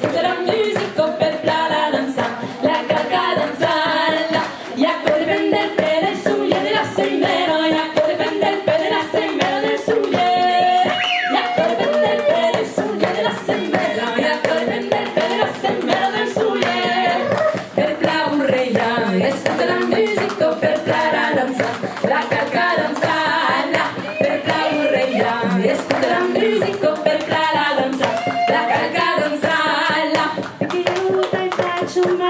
ascolta la musica per la danza, la calca danzarla, y a corre prende el pelo del suya de la sembera, y a corre prende el pelo de la sembera del suya, y a corre prende el pelo del suya de la sembera, y a corre prende el pelo de la sembera del suya, per la urreia, ascolta la musica per la danza, la calca danzarla, per la urreia, ascolta la musica per la danza, la calca danzarla, perché io ti faccio male.